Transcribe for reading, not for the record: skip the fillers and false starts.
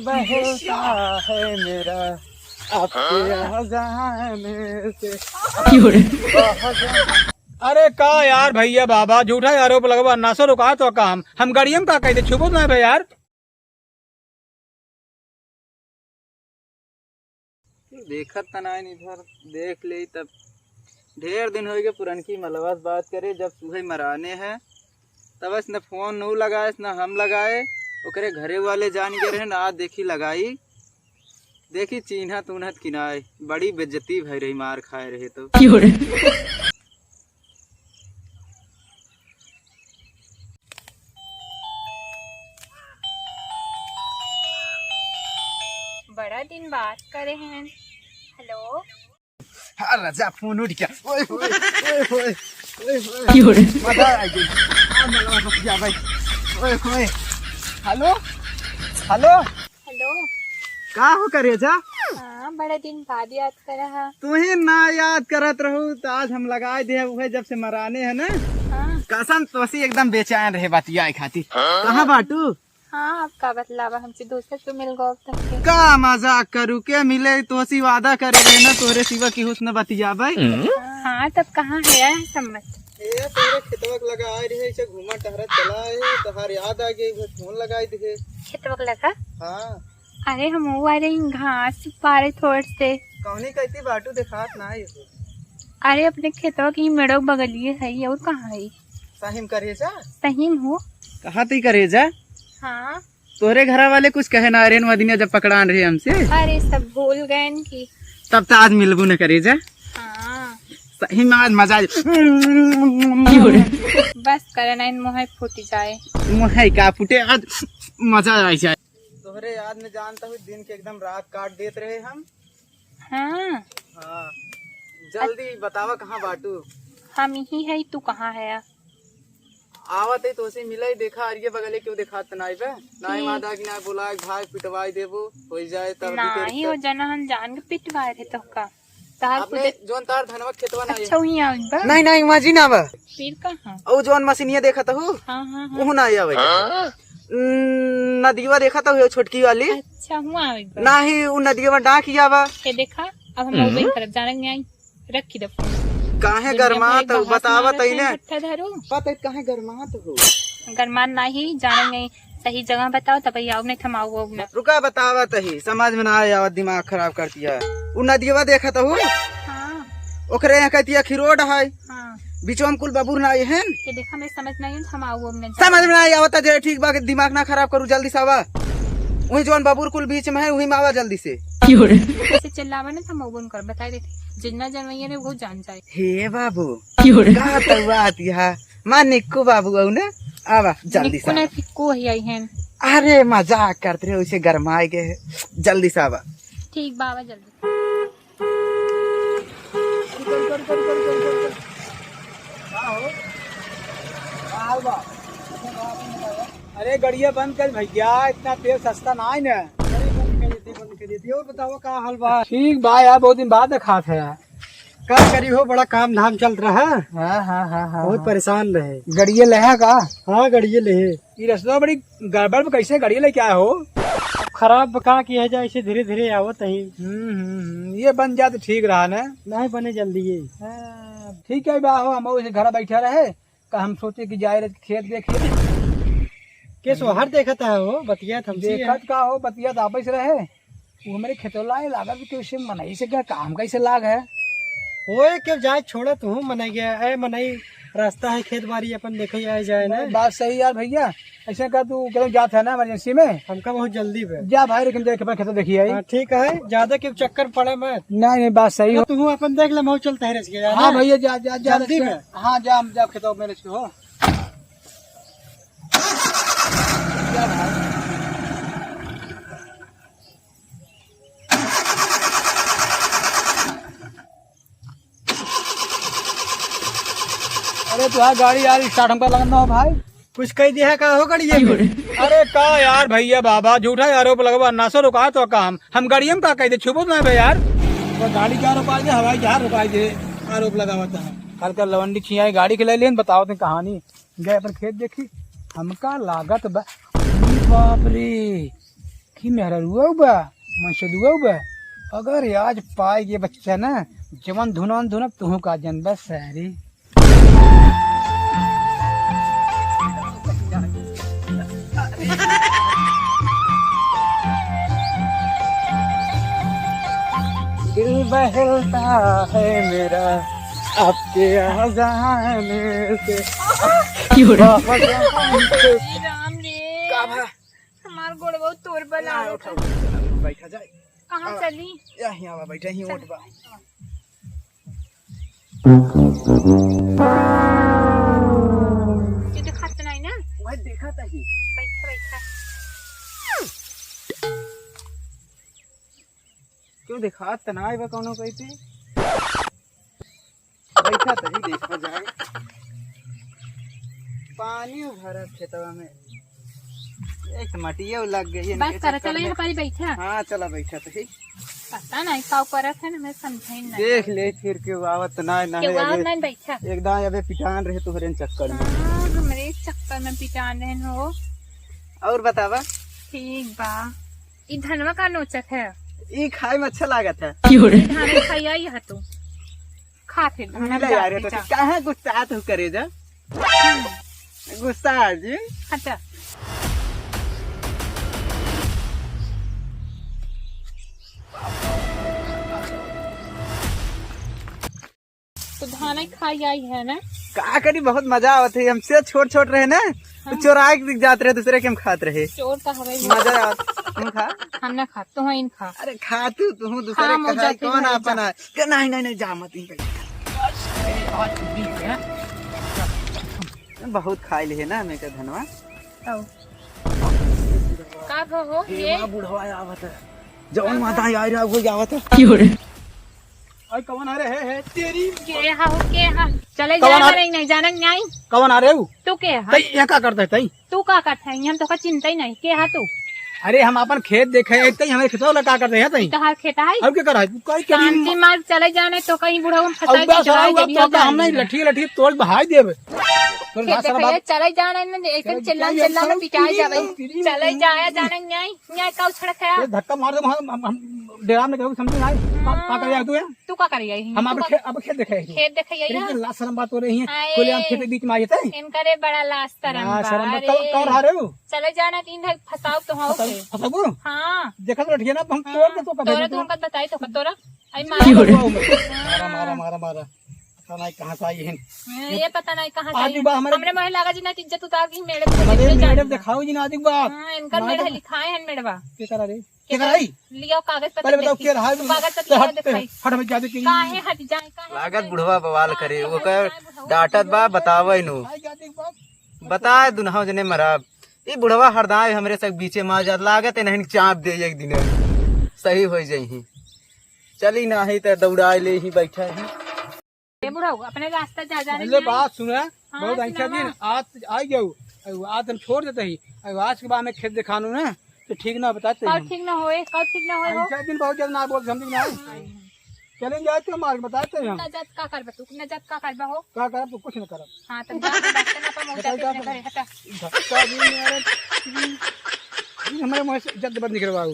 बहता है मेरा आपके अज़ान से। अरे का यार भैया बाबा झूठा आरोप लगवा नासो रुका तो काम हम गाड़ियम का कहते छुपो ना भाई यार। देखत तनाइन इधर देख ले तब ढेर दिन हो गए पुरनकी मलबस बात करे जब सुबह मराने हैं तब न फोन नू लगाए न हम लगाए ओकरे घरे वाले जान गए रहे ना आज देखी लगाई देखी चिन्हत उन्हत किनाए बड़ी बेज्जती भई रही मार खाए रहे तो। बड़ा दिन बात करे हैं। हेलो हाँ राजा फोन उठ गया। ओए ओए ओए ओए ओए मजा आ गई आ मलबस रुक जा भाई। ओए ओए हेलो हेलो हेलो का हो करे जा। हाँ बड़ा दिन बाद याद करा है। तुम्हें ना याद करत रहू तो आज हम लगाए दे वही जब से मराने है ना। हाँ कसम तोसी एकदम बेचैन रहे बतिया खाती। कहाँ बाटू हाँ आपका बतलावा हमसे दोस्त से मिल गो तक के। का मजाक करू के मिले तोसी वादा करे रहे ना तोरे सिवा की हुस्न बतिया भाई। हाँ तब कहाँ है सम्मत। ए तोरे खेतवक लगा आए रहे इसे घूमा टहरत चला है तोहार याद आ गई फोन लगाई दिखे। खेतवक लगा। हाँ अरे हम आ रही घास पारे थोड़ से। कौनी कहती बाटू दिखात ना है। अरे अपने खेतवा की मेड़ो बगलिए है और कहाँ है। साहिम करे जा सही हो। कहाँ ती करे जा। हाँ तोरे घरा वाले कुछ कहे ना अरे मदनिया जब पकड़ान रहे हमसे। अरे सब भूल गए की। तब तो आज मिलबू न करे जा। हाँ सही में आज मजा बस करना इन मुँह फूट जाए। मुँह का फूटे आज मजा आ जाए। तोहरे याद में जानता हूँ दिन के एकदम रात काट देते रहे हम। हाँ हाँ जल्दी बतावा कहाँ बाटू। हम ही है तू कहाँ है। आवत है तो उसे मिला ही देखा अरिये बगले क्यों देखा तनाई पे ना ही मादा की ना बुलाए भाग पिटवाई देबो हो जाए तब नहीं हो जाना हम जान के पिटवाए थे तो का तार आपने जोन तार धनवा खेतवा ना अच्छा हुई आ बा नहीं नहीं माजी ना बा फिर कहाँ। ओ जोन मशीनिया देखा था हूँ हाँ हाँ हाँ वो ना आवे नदिया देखा था छोटकी वाली। अच्छा हुआ ना ही वो नदिया में डाक किया बा ये देखा अब हम मोबाइल तरफ जानेंगे आई रखी दो काहे गरमात हो बतावा तई ने धरो पता काहे गरमात हो। गरमान नहीं जानेंगे सही जगह बताओ तब आओ नहीं थमाओ ना। रुका बतावा तही समझ में ना आया दिमाग खराब कर दिया। वो नदिया देखा था हाँ ओकरे यहाँ कहती खिरोड है हाँ बीचो में कुल बबूर ना आए हैं। ये देखा मैं समझ नहीं थमाओ समझ में नहीं आवता जे ठीक बा दिमाग ना खराब करू जल्दी से आवा वही जोन बबूर कुल बीच में है वही में आवा जल्दी से। चिल्लावा ना थमाओ कर बता देते जितना जनवैया ने वो जान जाए। हे बाबू का तवात यह मां निक्कू बाबू आऊ ना आवा जल्दी से। निक्कू ही आई हैं। अरे मजाक करते रहे उसे गरमाए गए जल्दी से आवा। ठीक बाबा जल्दी। अरे गड़िया बंद कर भैया इतना तेल सस्ता ना है ना। और बताओ का हाल बा। ठीक बा यार बहुत दिन बाद खात है का करी हो बड़ा काम धाम चल रहा है। हाँ हाँ हाँ हाँ बहुत परेशान रहे। गड़िया ले का। हाँ गड़िए ले ये रास्ता बड़ी गड़बड़ में कैसे गड़िया लेके आए हो। खराब का किया जाए इसे धीरे धीरे आवत ही। ये बन जाए तो ठीक रहा ना। नहीं बने जल्दी ये। ठीक है बा हो हम उसे घर बैठे रहे का हम सोचे कि जाए खेत देखे के सोहर देखता है वो बतिया देखत का हो बतिया आपस रहे वो मेरे खेतोला लागत कैसे मनाई से क्या काम कैसे लाग है। ओए क्यों जाए छोड़े तू मनाई गया है मनाई रास्ता है खेत बाड़ी अपन देखे आए जाए ना। बात सही यार भैया ऐसा कर तू कहीं जाता है ना इमरजेंसी में हमका बहुत जल्दी पे जा भाई लेकिन खेत देखिए। ठीक है ज्यादा क्यों चक्कर पड़े मत। नहीं बात सही हो तू अपन देख ले बहुत चलता है। हाँ भैया जा जा जल्दी में। हाँ जा जा खेतों में हो अरे तो गाड़ी यार स्टार्ट हमका लगना हो भाई कुछ कह दिया का हो गड़िए। अरे का यार भैया बाबा झूठा आरोप लगवा नासो रुका तो काम हम गाड़ियम का कहते छुपो ना भाई यार। तो गाड़ी क्या रुकाई दे हवाई जहाज रुकाई दे आरोप लगावता है कल का लवंडी खियाई गाड़ी के ले लेन बताओ तुम कहानी गए अपन खेत देखी हमका लागत बाप रे देखी मेहरा रुआ बा मन से दुआ बा अगर आज पाए ये बच्चा ना जवन धुनन धुनब तुहू का जन बस सारी दिल बहलता है मेरा आपके आजाने से राम रे हमार गोड़ बहुत तोड़ बना बैठा जाए कहाँ चली यहाँ बैठा ही ओट बा ये तो खाते नहीं ना वह देखा था ही बैठा बैठा क्यों देखा तनाव बा कौनो कहते बैठा तही देखा जाए पानी भरा खेतवा में एक मटिया लग गई बस कर चलो यहाँ पर बैठा हाँ चला बैठा तही पता नहीं का करत है ना मैं समझे नहीं देख ले फिर के आवत ना के वहाँ अबे नहीं बैठा एकदम अबे पिटान रहे तुहरे चक्कर में हाँ, हमरे चक्कर में पिटान रहन हो और बतावा ठीक बा ई धनवा का नोचत है ई खाए में अच्छा लागत है धान खाइया ही तू खा फिर धान मिला यार तो काहे गुस्सा तू करे जा गुस्सा जी अच्छा तो धान खाई आई है ना का करी बहुत मजा आवत है हमसे छोट छोट रहे ना तो चोराए के जाते रहे दूसरे के हम खात रहे चोर का हवे मजा आवत तुम खा हम ना खा तो इन खा अरे खा तू दूसरे हाँ, के मौजा खाए पे कौन भाई अपन है कि नहीं नहीं नहीं जा मत ही बहुत खाई लिए ना हमें का धनवा का हो ये बुढ़वा आवत है जौन माता आ रहा वो आवत है और कौन आ रहे है तेरी के हा चले जाना नहीं जाना नहीं कौन आ रहे हो तू के हा तई यहाँ का करता है तई तू का करता है हम तो का चिंता ही नहीं के हा तू अरे हम अपन खेत देखे हैं तई हमें खेतों लगा करते हैं तई तहार खेता है अब क्या करा कोई शांति मार्ग चले जाने तो कहीं बुढ़ा हम फंसा अब तो हम नहीं लठी लठी तोड़ बहाई देवे चले जाने न ऐसे चिल्ला चिल्ला में पिटाई जावे चले जाया जाने न्याय का उछड़ खाया धक्का मार दो हम डेरा में कहो समझ नहीं का कर तू तू का करिए हम अब खेत देखे हैं खेत देखिए लास्ट शर्म बात हो रही है खुले हम खेत के बीच में आ जाते हैं इनकरे बड़ा लाश तरम शर्म कर रहा रहे हो चले जाना तीन धक फसाओ तो हो फसबो हाँ देखा तो लठिया ना हम तोड़ के तो तोरा तू हमको बताई तो तोरा आई मारा मारा मारा मारा नहीं कहाँ से आई है ये पता नहीं कहाँ से आदिक बात हमरे मोह लागा जी ना इज्जत उतार की मेरे मैडम दिखाओ जी ना आदिक बात हां इनकर मेरे लिखाए हैं मेडवा क्या करा रे क्या करा रही लियो कागज पत्र पहले बताओ क्या रहा कागज पत्र दिखाई हट में जादे की काहे हट जाए काहे लागत बुढ़वा बवाल करे वो कह डांटत बा बतावे नु बताए दुनहा जने मराब ई बुढ़वा हरदाए हमरे सब बीचे मार जात लागत है नहीं चाप दे एक दिन सही हो जाई चली ना ही तो दौड़ा ले ही बैठा है ये बुढ़ा अपने रास्ता जा जाने पहले बात सुना बहुत अच्छा दिन आज आ गयो आज हम छोड़ देते ही आज के बाद में खेत दिखानू ना तो ठीक ना बताते कब ठीक ना होए कब ठीक ना होए अच्छा दिन बहुत ज्यादा ना बोल समझ ना चलेंगे आज तो मार्ग बताते हैं हम नजत का करबे तू नजत का करबे हो क्या करब तो कुछ ना करब हां तो जा रास्ते ना पर मौजा पे घरे हटा धक्का दी मेरे हमारे मुंह से जद बंद निकलवाओ